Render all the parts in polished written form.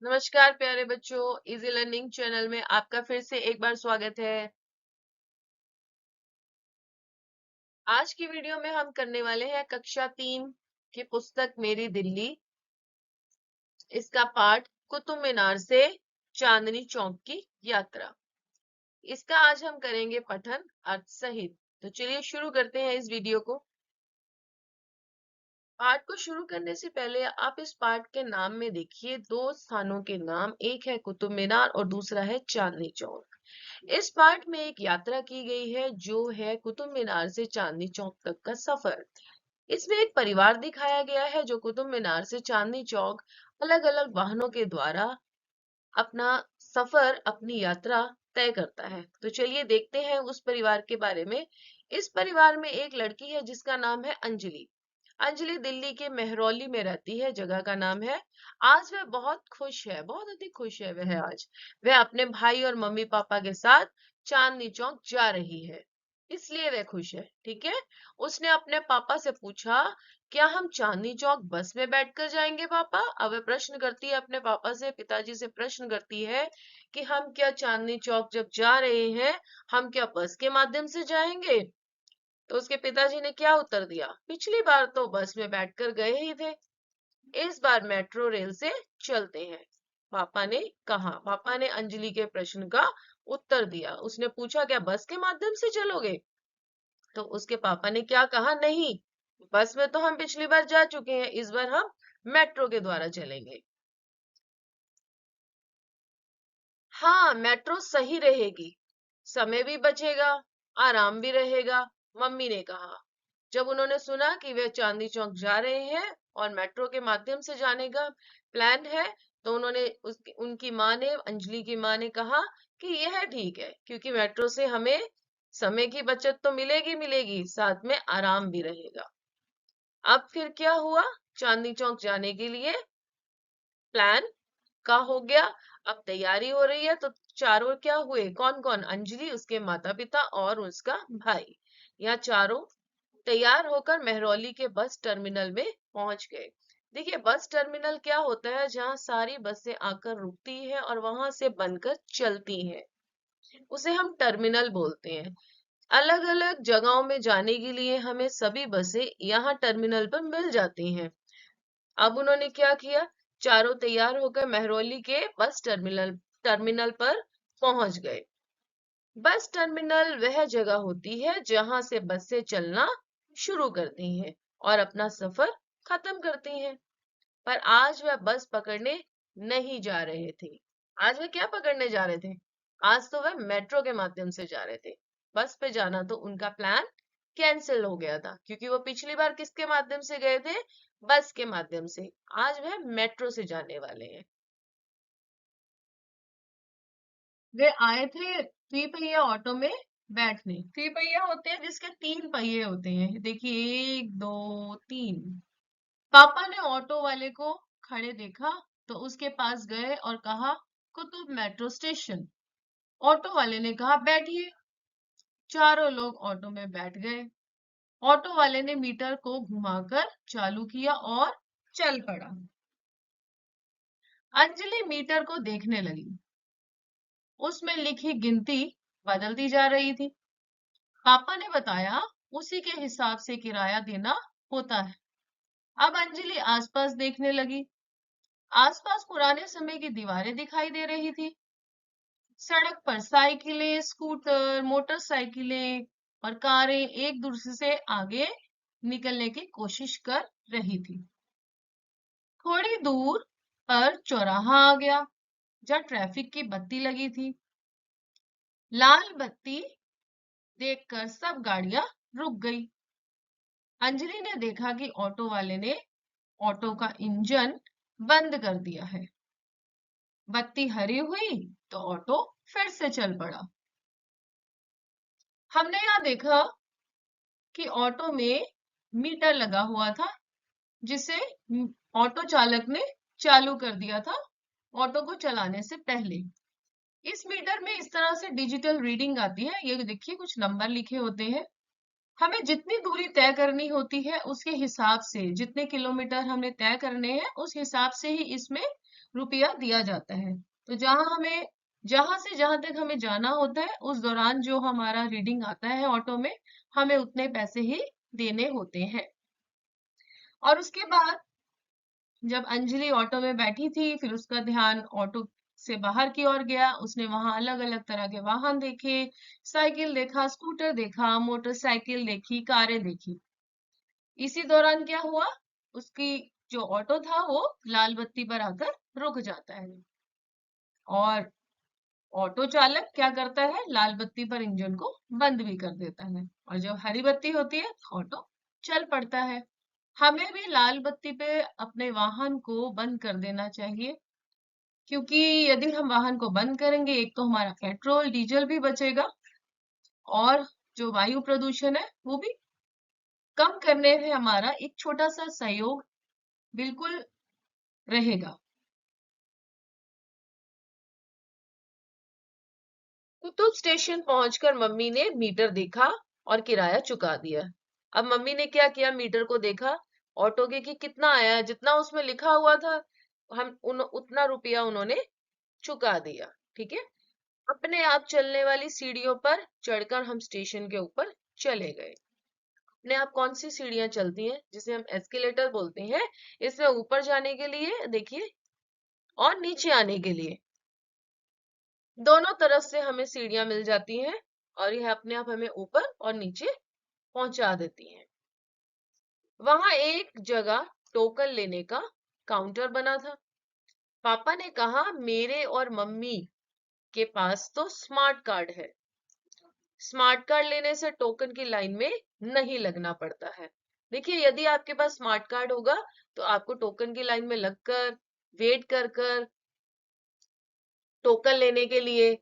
नमस्कार प्यारे बच्चों, इजी लर्निंग चैनल में आपका फिर से एक बार स्वागत है। आज की वीडियो में हम करने वाले हैं कक्षा 3 की पुस्तक मेरी दिल्ली, इसका पाठ कुतुब मीनार से चांदनी चौक की यात्रा। इसका आज हम करेंगे पठन अर्थ सहित। तो चलिए शुरू करते हैं इस वीडियो को। पाठ को शुरू करने से पहले आप इस पाठ के नाम में देखिए दो स्थानों के नाम, एक है कुतुब मीनार और दूसरा है चांदनी चौक। इस पाठ में एक यात्रा की गई है जो है कुतुब मीनार से चांदनी चौक तक का सफर। इसमें एक परिवार दिखाया गया है जो कुतुब मीनार से चांदनी चौक अलग अलग वाहनों के द्वारा अपना सफर, अपनी यात्रा तय करता है। तो चलिए देखते हैं उस परिवार के बारे में। इस परिवार में एक लड़की है जिसका नाम है अंजलि। अंजलि दिल्ली के मेहरौली में रहती है, जगह का नाम है। आज वह बहुत खुश है, बहुत अधिक खुश है वह आज। वह अपने भाई और मम्मी पापा के साथ चांदनी चौक जा रही है, इसलिए वह खुश है। ठीक है। उसने अपने पापा से पूछा, क्या हम चांदनी चौक बस में बैठकर जाएंगे पापा? अब वह प्रश्न करती है अपने पापा से, पिताजी से प्रश्न करती है कि हम क्या चांदनी चौक जब जा रहे हैं, हम क्या बस के माध्यम से जाएंगे? तो उसके पिताजी ने क्या उत्तर दिया, पिछली बार तो बस में बैठकर गए ही थे, इस बार मेट्रो रेल से चलते हैं। पापा ने कहा, पापा ने अंजलि के प्रश्न का उत्तर दिया। उसने पूछा, क्या बस के माध्यम से चलोगे? तो उसके पापा ने क्या कहा, नहीं, बस में तो हम पिछली बार जा चुके हैं, इस बार हम मेट्रो के द्वारा चलेंगे। हाँ, मेट्रो सही रहेगी, समय भी बचेगा, आराम भी रहेगा, मम्मी ने कहा। जब उन्होंने सुना कि वे चांदनी चौक जा रहे हैं और मेट्रो के माध्यम से जाने का प्लान है, तो उनकी माँ ने, अंजलि की माँ ने कहा कि यह ठीक है, क्योंकि मेट्रो से हमें समय की बचत तो मिलेगी मिलेगी, साथ में आराम भी रहेगा। अब फिर क्या हुआ, चांदनी चौक जाने के लिए प्लान का हो गया। अब तैयारी हो रही है। तो चारों क्या हुए, कौन कौन? अंजलि, उसके माता पिता और उसका भाई, यह चारों तैयार होकर मेहरौली के बस टर्मिनल में पहुंच गए। देखिए, बस टर्मिनल क्या होता है, जहां सारी बसें आकर रुकती है और वहां से बनकर चलती हैं, उसे हम टर्मिनल बोलते हैं। अलग अलग जगहों में जाने के लिए हमें सभी बसें यहाँ टर्मिनल पर मिल जाती हैं। अब उन्होंने क्या किया, चारों तैयार होकर मेहरौली के बस टर्मिनल पर पहुंच गए। बस टर्मिनल वह जगह होती है जहां से बसें चलना शुरू करती हैं और अपना सफर खत्म करती हैं। पर आज वह बस पकड़ने नहीं जा रहे थे। आज वह क्या पकड़ने जा रहे थे? आज तो वह मेट्रो के माध्यम से जा रहे थे। बस पे जाना तो उनका प्लान कैंसिल हो गया था, क्योंकि वो पिछली बार किसके माध्यम से गए थे? बस के माध्यम से। आज वह मेट्रो से जाने वाले हैं। वे आए थे त्रिपहिया ऑटो में बैठने। त्रिपहिया होते हैं जिसके 3 पहिए होते हैं, देखिए, 1 2 3। पापा ने ऑटो वाले को खड़े देखा तो उसके पास गए और कहा, कुतुब मेट्रो स्टेशन। ऑटो वाले ने कहा, बैठिए। चारों लोग ऑटो में बैठ गए। ऑटो वाले ने मीटर को घुमाकर चालू किया और चल पड़ा। अंजलि मीटर को देखने लगी। उसमें लिखी गिनती बदलती जा रही थी। पापा ने बताया, उसी के हिसाब से किराया देना होता है। अब अंजलि आसपास देखने लगी। आसपास पुराने समय की दीवारें दिखाई दे रही थी। सड़क पर साइकिलें, स्कूटर, मोटरसाइकिलें और कारें एक दूसरे से आगे निकलने की कोशिश कर रही थी। थोड़ी दूर पर चौराहा आ गया, जहाँ ट्रैफिक की बत्ती लगी थी। लाल बत्ती देखकर सब गाड़ियां रुक गई। अंजलि ने देखा कि ऑटो वाले ने ऑटो का इंजन बंद कर दिया है। बत्ती हरी हुई तो ऑटो फिर से चल पड़ा। हमने यहाँ देखा कि ऑटो में मीटर लगा हुआ था, जिसे ऑटो चालक ने चालू कर दिया था ऑटो को चलाने से पहले। इस मीटर में इस तरह से डिजिटल रीडिंग आती है, ये देखिए कुछ नंबर लिखे होते हैं। हमें जितनी दूरी तय करनी होती है उसके हिसाब से, जितने किलोमीटर हमने तय करने हैं उस हिसाब से ही इसमें रुपया दिया जाता है। तो जहां से जहां तक हमें जाना होता है उस दौरान जो हमारा रीडिंग आता है ऑटो में, हमें उतने पैसे ही देने होते हैं। और उसके बाद जब अंजलि ऑटो में बैठी थी, फिर उसका ध्यान ऑटो से बाहर की ओर गया। उसने वहां अलग अलग तरह के वाहन देखे, साइकिल देखा, स्कूटर देखा, मोटरसाइकिल देखी, कारें देखी। इसी दौरान क्या हुआ, उसकी जो ऑटो था वो लाल बत्ती पर आकर रुक जाता है। और ऑटो चालक क्या करता है, लाल बत्ती पर इंजन को बंद भी कर देता है। और जब हरी बत्ती होती है ऑटो चल पड़ता है। हमें भी लाल बत्ती पे अपने वाहन को बंद कर देना चाहिए, क्योंकि यदि हम वाहन को बंद करेंगे, एक तो हमारा पेट्रोल डीजल भी बचेगा, और जो वायु प्रदूषण है वो भी कम करने में हमारा एक छोटा सा सहयोग बिल्कुल रहेगा। तो स्टेशन पहुंचकर मम्मी ने मीटर देखा और किराया चुका दिया। अब मम्मी ने क्या किया, मीटर को देखा ऑटो के कि कितना आया, जितना उसमें लिखा हुआ था उतना रुपया उन्होंने चुका दिया। ठीक है। अपने आप चलने वाली सीढ़ियों पर चढ़कर हम स्टेशन के ऊपर चले गए। अपने आप कौन सी सीढ़ियां चलती हैं, जिसे हम एस्केलेटर बोलते हैं। इसमें ऊपर जाने के लिए देखिए, और नीचे आने के लिए दोनों तरफ से हमें सीढ़ियां मिल जाती हैं, और यह अपने आप हमें ऊपर और नीचे पहुंचा देती हैं। वहां एक जगह टोकन लेने का काउंटर बना था। पापा ने कहा, मेरे और मम्मी के पास तो स्मार्ट कार्ड है, स्मार्ट कार्ड लेने से टोकन की लाइन में नहीं लगना पड़ता है। देखिए, यदि आपके पास स्मार्ट कार्ड होगा तो आपको टोकन की लाइन में लगकर वेट कर कर टोकन लेने के लिए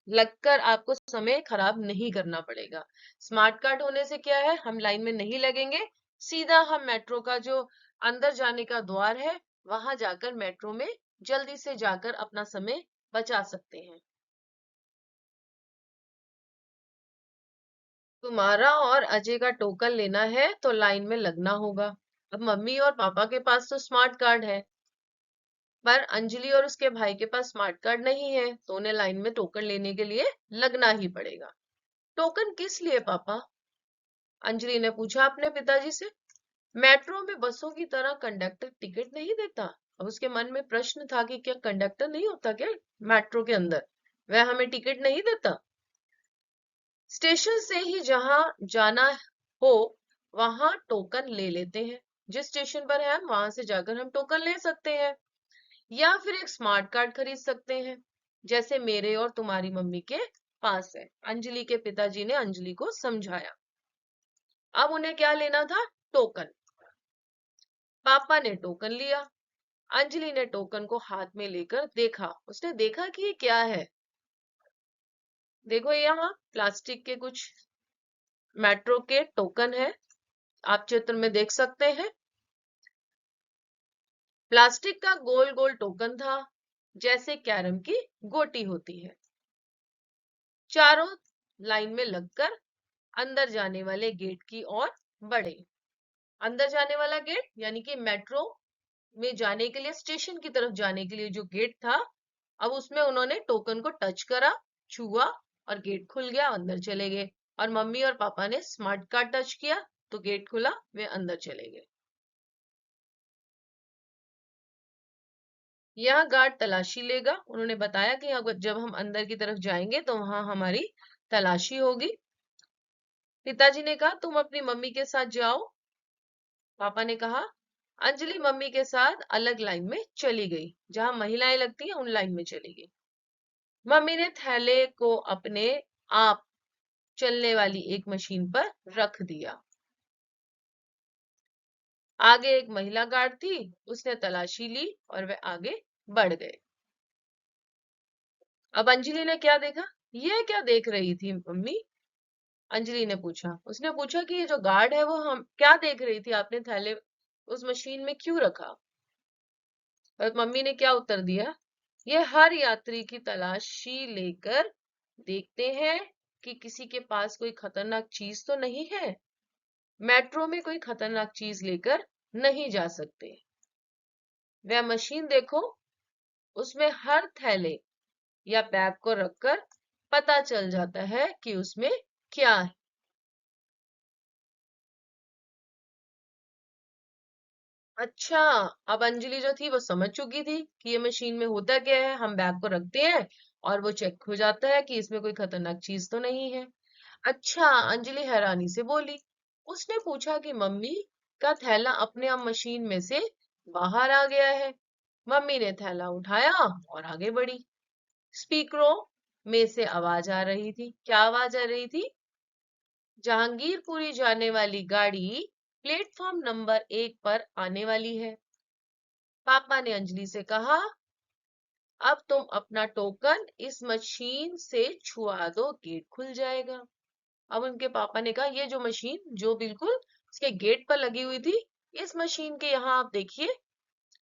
लगकर आपको समय खराब नहीं करना पड़ेगा। स्मार्ट कार्ड होने से क्या है, हम लाइन में नहीं लगेंगे, सीधा हम मेट्रो का जो अंदर जाने का द्वार है वहां जाकर मेट्रो में जल्दी से जाकर अपना समय बचा सकते हैं। तुम्हारा और अजय का टोकन लेना है तो लाइन में लगना होगा। अब मम्मी और पापा के पास तो स्मार्ट कार्ड है, पर अंजलि और उसके भाई के पास स्मार्ट कार्ड नहीं है, तो उन्हें लाइन में टोकन लेने के लिए लगना ही पड़ेगा। टोकन किस लिए पापा, अंजलि ने पूछा अपने पिताजी से। मेट्रो में बसों की तरह कंडक्टर टिकट नहीं देता। अब उसके मन में प्रश्न था कि क्या कंडक्टर नहीं होता क्या मेट्रो के अंदर, वह हमें टिकट नहीं देता। स्टेशन से ही जहां जाना हो वहां टोकन ले लेते हैं। जिस स्टेशन पर है वहां से जाकर हम टोकन ले सकते हैं, या फिर एक स्मार्ट कार्ड खरीद सकते हैं, जैसे मेरे और तुम्हारी मम्मी के पास है। अंजलि के पिताजी ने अंजलि को समझाया। अब उन्हें क्या लेना था, टोकन। पापा ने टोकन लिया। अंजलि ने टोकन को हाथ में लेकर देखा। उसने देखा कि ये क्या है। देखो, यहाँ प्लास्टिक के कुछ मेट्रो के टोकन है, आप चित्र में देख सकते हैं। प्लास्टिक का गोल गोल टोकन था, जैसे कैरम की गोटी होती है। चारों लाइन में लगकर अंदर जाने वाले गेट की ओर बढ़े। अंदर जाने वाला गेट यानी कि मेट्रो में जाने के लिए, स्टेशन की तरफ जाने के लिए जो गेट था, अब उसमें उन्होंने टोकन को टच करा, छुआ, और गेट खुल गया, अंदर चले गए। और मम्मी और पापा ने स्मार्ट कार्ड टच किया तो गेट खुला, वे अंदर चले गए। यह गार्ड तलाशी लेगा। उन्होंने बताया कि अगर जब हम अंदर की तरफ जाएंगे तो वहां हमारी तलाशी होगी। पिताजी ने कहा, तुम अपनी मम्मी के साथ जाओ। पापा ने कहा। अंजलि मम्मी के साथ अलग लाइन में चली गई, जहां महिलाएं लगती हैं उन लाइन में चली गई। मम्मी ने थैले को अपने आप चलने वाली एक मशीन पर रख दिया। आगे एक महिला गार्ड थी, उसने तलाशी ली और वे आगे बढ़ गए। अब अंजलि ने क्या देखा, ये क्या देख रही थी मम्मी, अंजलि ने पूछा। उसने पूछा कि ये जो गार्ड है वो हम क्या देख रही थी, आपने थैले उस मशीन में क्यों रखा। और मम्मी ने क्या उत्तर दिया, ये हर यात्री की तलाशी लेकर देखते हैं कि किसी के पास कोई खतरनाक चीज तो नहीं है। मेट्रो में कोई खतरनाक चीज लेकर नहीं जा सकते। वह मशीन देखो, उसमें हर थैले या बैग को रखकर पता चल जाता है कि उसमें क्या है। अच्छा, अब अंजलि जो थी वो समझ चुकी थी कि ये मशीन में होता क्या है। हम बैग को रखते हैं और वो चेक हो जाता है कि इसमें कोई खतरनाक चीज तो नहीं है। अच्छा, अंजलि हैरानी से बोली। उसने पूछा कि मम्मी का थैला अपने आप मशीन में से बाहर आ गया है। मम्मी ने थैला उठाया और आगे बढ़ी। स्पीकरों में से आवाज आ रही थी। क्या आवाज आ रही थी? जहांगीरपुरी जाने वाली गाड़ी प्लेटफॉर्म नंबर 1 पर आने वाली है। पापा ने अंजलि से कहा, अब तुम अपना टोकन इस मशीन से छुआ दो, गेट खुल जाएगा। अब उनके पापा ने कहा, ये जो मशीन जो बिल्कुल उसके गेट पर लगी हुई थी, इस मशीन के यहाँ आप देखिए,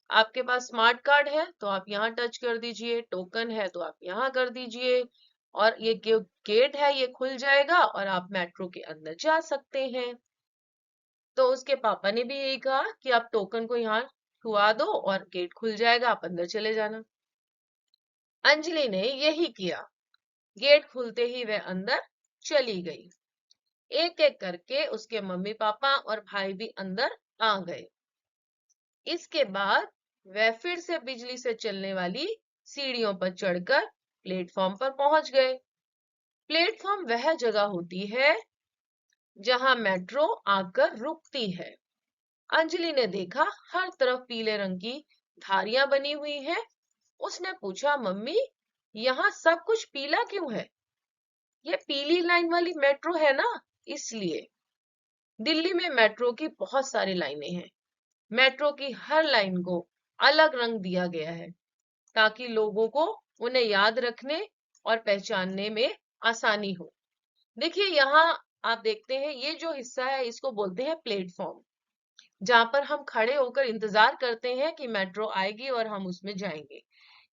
आपके पास स्मार्ट कार्ड है तो आप यहाँ टच कर दीजिए, टोकन है तो आप यहाँ कर दीजिए, और ये गेट है ये खुल जाएगा और आप मेट्रो के अंदर जा सकते हैं। तो उसके पापा ने भी यही कहा कि आप टोकन को यहाँ छुआ दो और गेट खुल जाएगा, आप अंदर चले जाना। अंजलि ने यही किया। गेट खुलते ही वह अंदर चली गई। एक एक करके उसके मम्मी पापा और भाई भी अंदर आ गए। इसके बाद वह फिर से बिजली से चलने वाली सीढ़ियों पर चढ़कर प्लेटफॉर्म पर पहुंच गए। प्लेटफॉर्म वह जगह होती है जहां मेट्रो आकर रुकती है। अंजलि ने देखा हर तरफ पीले रंग की धारियां बनी हुई हैं। उसने पूछा, मम्मी यहाँ सब कुछ पीला क्यों है? ये पीली लाइन वाली मेट्रो है ना, इसलिए। दिल्ली में मेट्रो की बहुत सारी लाइनें हैं। मेट्रो की हर लाइन को अलग रंग दिया गया है ताकि लोगों को उन्हें याद रखने और पहचानने में आसानी हो। देखिए यहाँ आप देखते हैं ये जो हिस्सा है इसको बोलते हैं प्लेटफॉर्म, जहां पर हम खड़े होकर इंतजार करते हैं कि मेट्रो आएगी और हम उसमें जाएंगे।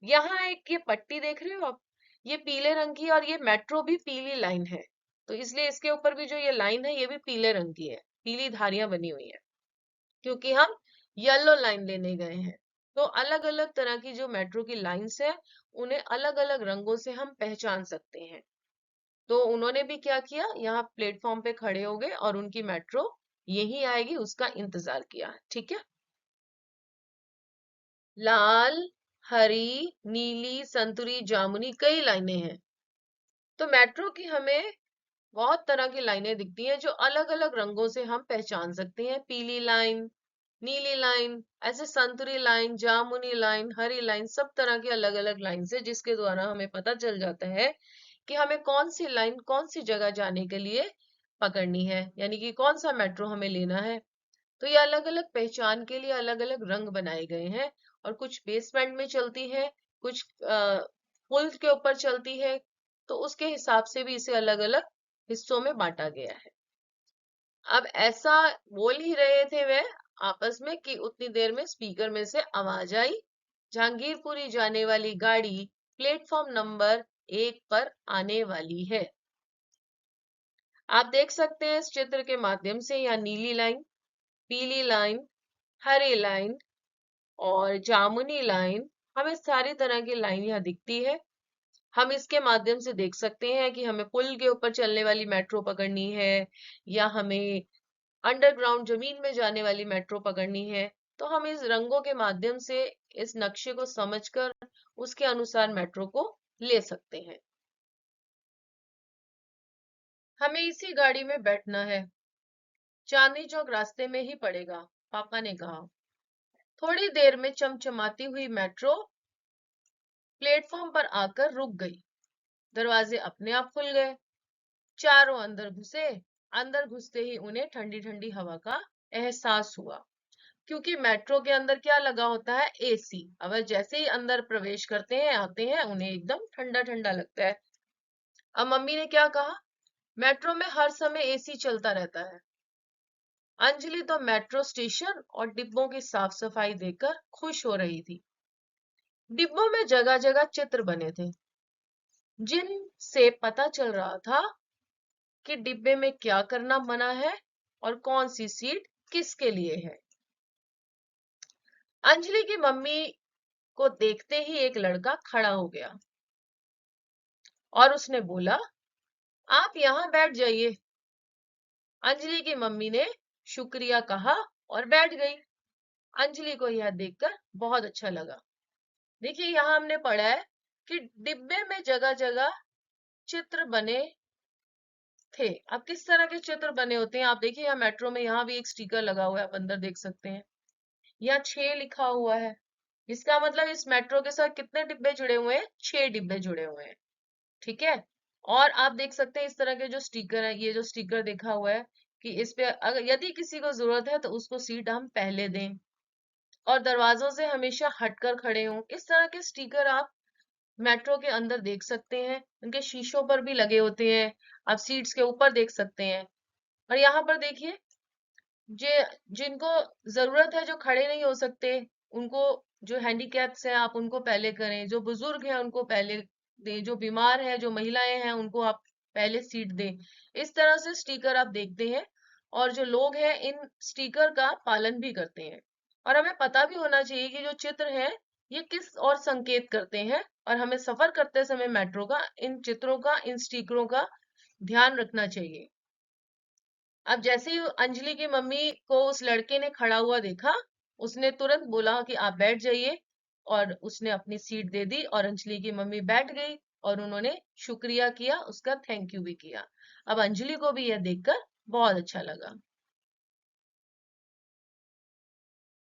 यहाँ एक ये पट्टी देख रहे हो आप, ये पीले रंग की, और ये मेट्रो भी पीली लाइन है, तो इसलिए इसके ऊपर भी जो ये लाइन है ये भी पीले रंग की है, पीली धारियां बनी हुई है, क्योंकि हम येलो लाइन लेने गए हैं। तो अलग अलग तरह की जो मेट्रो की लाइंस है उन्हें अलग अलग रंगों से हम पहचान सकते हैं। तो उन्होंने भी क्या किया, यहाँ प्लेटफॉर्म पे खड़े हो गए और उनकी मेट्रो यही आएगी उसका इंतजार किया। ठीक है। लाल, हरी, नीली, संतरी, जामुनी, कई लाइनें हैं। तो मेट्रो की हमें बहुत तरह की लाइनें दिखती हैं जो अलग अलग रंगों से हम पहचान सकते हैं। पीली लाइन, नीली लाइन, ऐसे संतरी लाइन, जामुनी लाइन, हरी लाइन, सब तरह की अलग अलग लाइन से जिसके द्वारा हमें पता चल जाता है कि हमें कौन सी लाइन कौन सी जगह जाने के लिए पकड़नी है, यानी कि कौन सा मेट्रो हमें लेना है। तो ये अलग अलग पहचान के लिए अलग अलग रंग बनाए गए हैं, और कुछ बेसमेंट में चलती है, कुछ पुल के ऊपर चलती है, तो उसके हिसाब से भी इसे अलग अलग हिस्सों में बांटा गया है। अब ऐसा बोल ही रहे थे वे आपस में कि उतनी देर में स्पीकर में से आवाज आई, जहांगीरपुरी जाने वाली गाड़ी प्लेटफॉर्म नंबर 1 पर आने वाली है। आप देख सकते हैं इस चित्र के माध्यम से, यहाँ नीली लाइन, पीली लाइन, हरी लाइन और जामुनी लाइन, हमें सारी तरह की लाइन यहाँ दिखती है। हम इसके माध्यम से देख सकते हैं कि हमें पुल के ऊपर चलने वाली मेट्रो पकड़नी है या हमें अंडरग्राउंड जमीन में जाने वाली मेट्रो पकड़नी है। तो हम इस रंगों के माध्यम से इस नक्शे को समझकर उसके अनुसार मेट्रो को ले सकते हैं। हमें इसी गाड़ी में बैठना है, चांदनी चौक रास्ते में ही पड़ेगा, पापा ने कहा। थोड़ी देर में चमचमाती हुई मेट्रो प्लेटफॉर्म पर आकर रुक गई। दरवाजे अपने आप खुल गए। चारों अंदर घुसे। अंदर घुसते ही उन्हें ठंडी ठंडी हवा का एहसास हुआ, क्योंकि मेट्रो के अंदर क्या लगा होता है, एसी। अब जैसे ही अंदर प्रवेश करते हैं आते हैं उन्हें एकदम ठंडा ठंडा लगता है। अब मम्मी ने क्या कहा, मेट्रो में हर समय एसी चलता रहता है। अंजलि तो मेट्रो स्टेशन और डिब्बों की साफ सफाई देखकर खुश हो रही थी। डिब्बों में जगह जगह चित्र बने थे जिन से पता चल रहा था कि डिब्बे में क्या करना मना है और कौन सी सीट किसके लिए है। अंजलि की मम्मी को देखते ही एक लड़का खड़ा हो गया और उसने बोला, आप यहाँ बैठ जाइए। अंजलि की मम्मी ने शुक्रिया कहा और बैठ गई। अंजलि को यह देखकर बहुत अच्छा लगा। देखिए, यहाँ हमने पढ़ा है कि डिब्बे में जगह जगह चित्र बने थे। अब किस तरह के चित्र बने होते हैं आप देखिए, यहाँ मेट्रो में यहाँ भी एक स्टिकर लगा हुआ है, आप अंदर देख सकते हैं। यहाँ 6 लिखा हुआ है। इसका मतलब इस मेट्रो के साथ कितने डिब्बे जुड़े हुए हैं? 6 डिब्बे जुड़े हुए हैं। ठीक है। और आप देख सकते हैं इस तरह के जो स्टिकर है, ये जो स्टिकर देखा हुआ है कि इस पे अगर यदि किसी को जरूरत है तो उसको सीट हम पहले दें, और दरवाजों से हमेशा हटकर खड़े हों। इस तरह के स्टिकर आप मेट्रो के अंदर देख सकते हैं। उनके शीशों पर भी लगे होते हैं। आप सीट्स के ऊपर देख सकते हैं। और यहाँ पर देखिए, जे जिनको जरूरत है, जो खड़े नहीं हो सकते, उनको, जो हैंडीकैप्स हैं, आप उनको पहले करें। जो बुजुर्ग हैं उनको पहले दें। जो बीमार है, जो महिलाएं हैं, उनको आप पहले सीट दें। इस तरह से स्टिकर आप देखते हैं। और जो लोग हैं इन स्टिकर का पालन भी करते हैं। और हमें पता भी होना चाहिए कि जो चित्र है ये किस और संकेत करते हैं। और हमें सफर करते समय मेट्रो का इन चित्रों का, इन स्टिकरों का ध्यान रखना चाहिए। अब जैसे ही अंजलि की मम्मी को उस लड़के ने खड़ा हुआ देखा, उसने तुरंत बोला कि आप बैठ जाइए, और उसने अपनी सीट दे दी और अंजलि की मम्मी बैठ गई। और उन्होंने शुक्रिया किया, उसका थैंक यू भी किया। अब अंजलि को भी यह देखकर बहुत अच्छा लगा।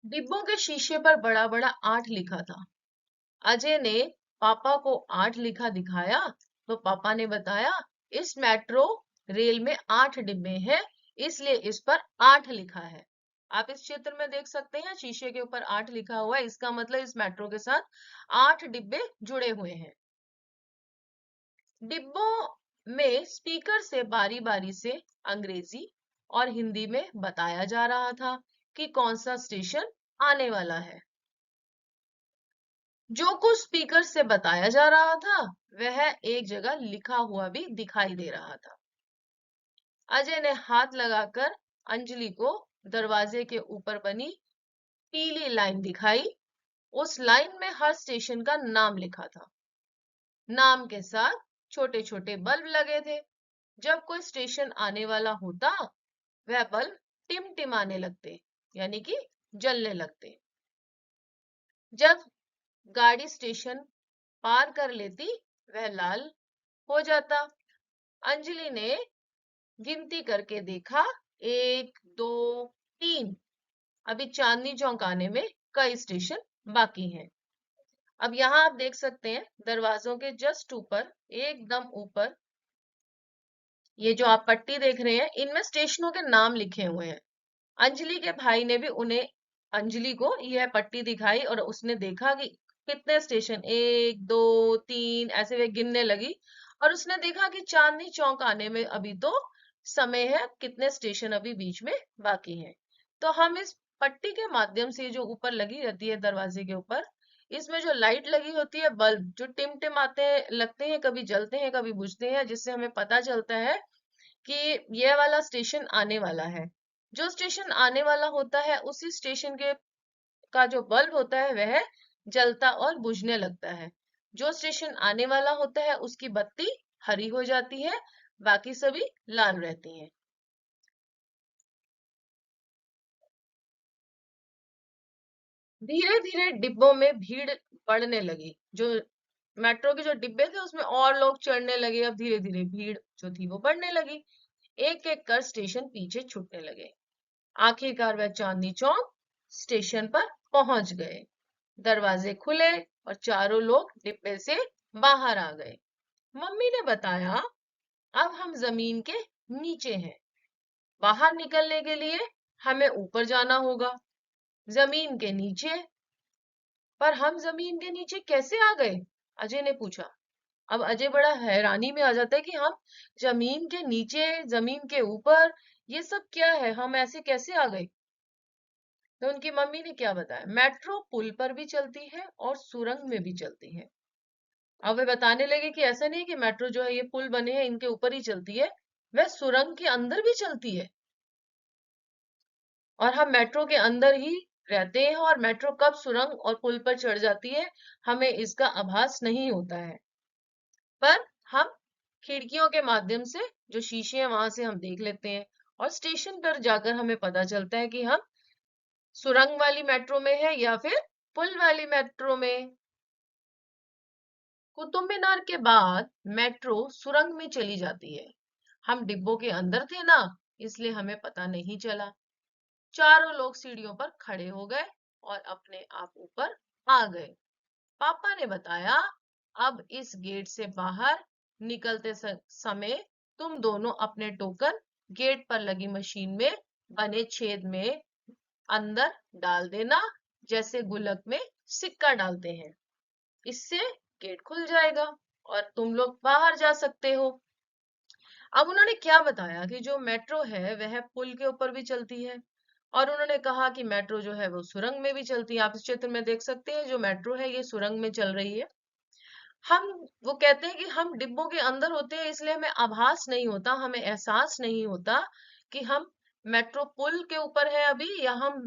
डिब्बों के शीशे पर बड़ा बड़ा 8 लिखा था। अजय ने पापा को 8 लिखा दिखाया तो पापा ने बताया, इस मेट्रो रेल में 8 डिब्बे हैं, इसलिए इस पर 8 लिखा है। आप इस चित्र में देख सकते हैं शीशे के ऊपर 8 लिखा हुआ है। इसका मतलब इस मेट्रो के साथ 8 डिब्बे जुड़े हुए हैं। डिब्बों में स्पीकर से बारी बारी से अंग्रेजी और हिंदी में बताया जा रहा था कि कौन सा स्टेशन आने वाला है। जो कुछ स्पीकर से बताया जा रहा था वह एक जगह लिखा हुआ भी दिखाई दे रहा था। अजय ने हाथ लगाकर अंजलि को दरवाजे के ऊपर बनी पीली लाइन दिखाई। उस लाइन में हर स्टेशन का नाम लिखा था। नाम के साथ छोटे छोटे बल्ब लगे थे। जब कोई स्टेशन आने वाला होता वह बल्ब टिमटिमाने लगते, यानी कि जलने लगते। जब गाड़ी स्टेशन पार कर लेती वह लाल हो जाता। अंजलि ने गिनती करके देखा, 1 2 3। अभी चांदनी चौक आने में कई स्टेशन बाकी हैं। अब यहाँ आप देख सकते हैं दरवाजों के जस्ट ऊपर, एकदम ऊपर, ये जो आप पट्टी देख रहे हैं इनमें स्टेशनों के नाम लिखे हुए हैं। अंजलि के भाई ने भी उन्हें, अंजलि को यह पट्टी दिखाई और उसने देखा कि कितने स्टेशन, 1 2 3 ऐसे वे गिनने लगी। और उसने देखा कि चांदनी चौक आने में अभी तो समय है, कितने स्टेशन अभी बीच में बाकी हैं। तो हम इस पट्टी के माध्यम से, जो ऊपर लगी रहती है दरवाजे के ऊपर, इसमें जो लाइट लगी होती है, बल्ब जो टिम आते हैं, लगते हैं, कभी जलते हैं कभी बुझते हैं, जिससे हमें पता चलता है कि यह वाला स्टेशन आने वाला है। जो स्टेशन आने वाला होता है उसी स्टेशन के का जो बल्ब होता है वह जलता और बुझने लगता है। जो स्टेशन आने वाला होता है उसकी बत्ती हरी हो जाती है, बाकी सभी लाल रहती हैं। धीरे धीरे डिब्बों में भीड़ बढ़ने लगी। जो मेट्रो के जो डिब्बे थे उसमें और लोग चढ़ने लगे। अब धीरे धीरे भीड़ जो थी वो बढ़ने लगी। एक एक कर स्टेशन पीछे छूटने लगे। आखिरकार वह चांदनी चौक स्टेशन पर पहुंच गए। दरवाजे खुले और चारों लोग डिब्बे से बाहर आ गए। मम्मी ने बताया, अब हम जमीन के नीचे हैं। बाहर निकलने के लिए हमें ऊपर जाना होगा। जमीन के नीचे? पर हम जमीन के नीचे कैसे आ गए? अजय ने पूछा। अब अजय बड़ा हैरानी में आ जाता है कि हम जमीन के नीचे, जमीन के ऊपर, ये सब क्या है, हम ऐसे कैसे आ गए? तो उनकी मम्मी ने क्या बताया, मेट्रो पुल पर भी चलती है और सुरंग में भी चलती है। अब वे बताने लगे कि ऐसा नहीं कि मेट्रो जो है ये पुल बने हैं इनके ऊपर ही चलती है, वह सुरंग के अंदर भी चलती है। और हम मेट्रो के अंदर ही रहते हैं और मेट्रो कब सुरंग और पुल पर चढ़ जाती है हमें इसका आभास नहीं होता है। पर हम खिड़कियों के माध्यम से जो शीशे हैं वहां से हम देख लेते हैं और स्टेशन पर जाकर हमें पता चलता है कि हम सुरंग वाली मेट्रो में है या फिर पुल वाली मेट्रो में। कुतुब मीनार के बाद मेट्रो सुरंग में चली जाती है। हम डिब्बों के अंदर थे ना, इसलिए हमें पता नहीं चला। चारों लोग सीढ़ियों पर खड़े हो गए और अपने आप ऊपर आ गए। पापा ने बताया, अब इस गेट से बाहर निकलते समय तुम दोनों अपने टोकन गेट पर लगी मशीन में बने छेद में अंदर डाल देना, जैसे गुल्लक में सिक्का डालते हैं। इससे गेट खुल जाएगा और तुम लोग बाहर जा सकते हो। अब उन्होंने क्या बताया कि जो मेट्रो है वह पुल के ऊपर भी चलती है और उन्होंने कहा कि मेट्रो जो है वो सुरंग में भी चलती है। आप इस चित्र में देख सकते हैं जो मेट्रो है ये सुरंग में चल रही है। हम वो कहते हैं कि हम डिब्बों के अंदर होते हैं इसलिए हमें आभास नहीं होता, हमें एहसास नहीं होता कि हम मेट्रो पुल के ऊपर है अभी या हम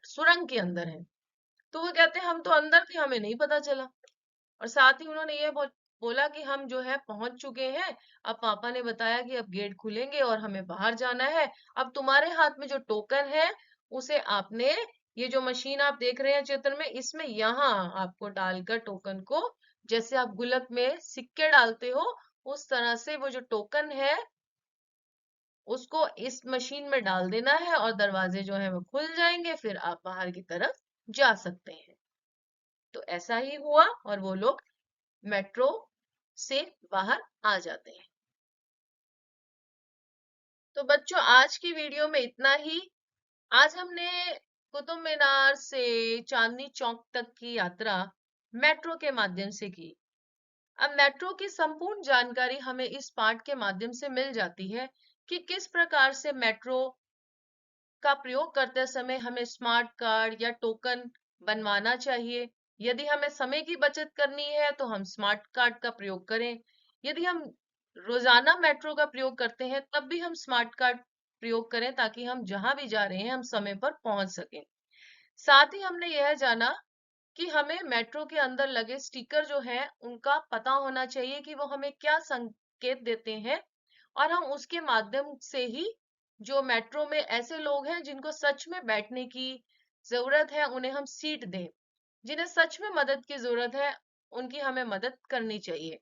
सुरंग के अंदर हैं। तो वो कहते हैं हम तो अंदर थे, हमें नहीं पता चला। और साथ ही उन्होंने ये बोला कि हम जो है पहुंच चुके हैं। अब पापा ने बताया कि अब गेट खुलेंगे और हमें बाहर जाना है। अब तुम्हारे हाथ में जो टोकन है उसे आपने, ये जो मशीन आप देख रहे हैं चित्र में, इसमें यहाँ आपको डालकर टोकन को, जैसे आप गुल्लक में सिक्के डालते हो उस तरह से वो जो टोकन है उसको इस मशीन में डाल देना है और दरवाजे जो है वो खुल जाएंगे, फिर आप बाहर की तरफ जा सकते हैं। तो ऐसा ही हुआ और वो लोग मेट्रो से बाहर आ जाते हैं। तो बच्चों आज की वीडियो में इतना ही। आज हमने कुतुब मीनार से चांदनी चौक तक की यात्रा मेट्रो के माध्यम से की। अब मेट्रो की संपूर्ण जानकारी हमें इस पाठ के माध्यम से मिल जाती है कि किस प्रकार से मेट्रो का प्रयोग करते समय हमें स्मार्ट कार्ड या टोकन बनवाना चाहिए। यदि हमें समय की बचत करनी है तो हम स्मार्ट कार्ड का प्रयोग करें। यदि हम रोजाना मेट्रो का प्रयोग करते हैं तब भी हम स्मार्ट कार्ड प्रयोग करें ताकि हम जहां भी जा रहे हैं हम समय पर पहुंच सकें। साथ ही हमने यह जाना कि हमें मेट्रो के अंदर लगे स्टिकर जो है उनका पता होना चाहिए कि वो हमें क्या संकेत देते हैं और हम उसके माध्यम से ही, जो मेट्रो में ऐसे लोग हैं जिनको सच में बैठने की जरूरत है उन्हें हम सीट दें, जिन्हें सच में मदद की जरूरत है उनकी हमें मदद करनी चाहिए।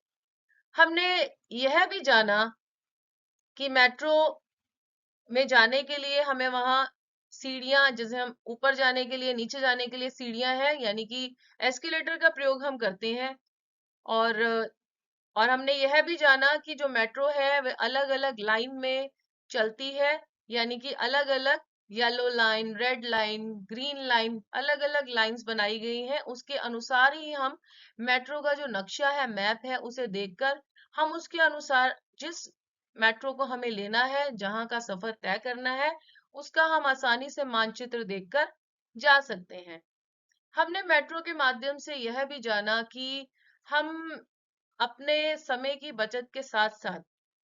हमने यह भी जाना कि मेट्रो में जाने के लिए हमें वहां सीढ़ियां, जैसे हम ऊपर जाने के लिए, नीचे जाने के लिए सीढ़ियां हैं, यानी कि एस्केलेटर का प्रयोग हम करते हैं। और हमने यह भी जाना कि जो मेट्रो है वह अलग अलग लाइन में चलती है, यानी कि अलग अलग yellow line, red line, green line, अलग अलग लाइंस बनाई गई हैं। उसके अनुसार ही हम मेट्रो का जो नक्शा है, मैप है, उसे देखकर हम उसके अनुसार जिस मेट्रो को हमें लेना है, जहां का सफर तय करना है, उसका हम आसानी से मानचित्र देखकर जा सकते हैं। हमने मेट्रो के माध्यम से यह भी जाना कि हम अपने समय की बचत के साथ साथ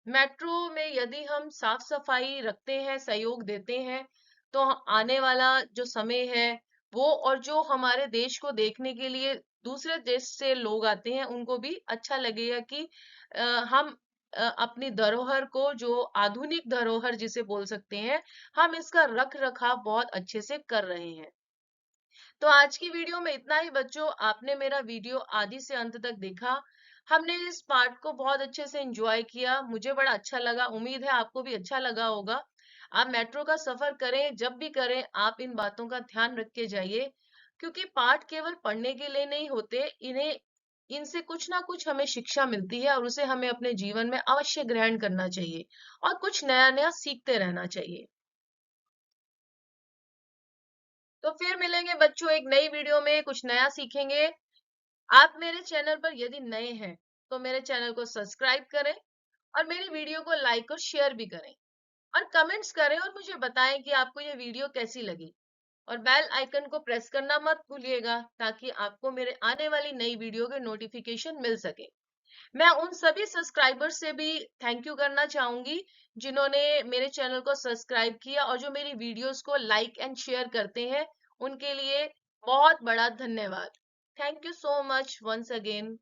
मेट्रो में यदि हम साफ सफाई रखते हैं, सहयोग देते हैं, तो आने वाला जो समय है वो, और जो हमारे देश को देखने के लिए दूसरे देश से लोग आते हैं उनको भी अच्छा लगेगा कि हम अपनी धरोहर को, जो आधुनिक धरोहर जिसे बोल सकते हैं, हम इसका रख रखाव बहुत अच्छे से कर रहे हैं। तो आज की वीडियो में इतना ही बच्चों। आपने मेरा वीडियो आदि से अंत तक देखा। हमने इस पार्ट को बहुत अच्छे से एंजॉय किया, मुझे बड़ा अच्छा लगा। उम्मीद है आपको भी अच्छा लगा होगा। आप मेट्रो का सफर करें, जब भी करें आप इन बातों का ध्यान रख के जाइए, क्योंकि पाठ केवल पढ़ने के लिए नहीं होते, इन्हें, इनसे कुछ ना कुछ हमें शिक्षा मिलती है और उसे हमें अपने जीवन में अवश्य ग्रहण करना चाहिए और कुछ नया नया सीखते रहना चाहिए। तो फिर मिलेंगे बच्चों एक नई वीडियो में, कुछ नया सीखेंगे। आप मेरे चैनल पर यदि नए हैं तो मेरे चैनल को सब्सक्राइब करें और मेरी वीडियो को लाइक और शेयर भी करें और कमेंट्स करें और मुझे बताएं कि आपको ये वीडियो कैसी लगी। और बेल आइकन को प्रेस करना मत भूलिएगा ताकि आपको मेरे आने वाली नई वीडियो के नोटिफिकेशन मिल सके। मैं उन सभी सब्सक्राइबर्स से भी थैंक यू करना चाहूंगी जिन्होंने मेरे चैनल को सब्सक्राइब किया और जो मेरी वीडियोस को लाइक एंड शेयर करते हैं, उनके लिए बहुत बड़ा धन्यवाद। Thank you so much once again.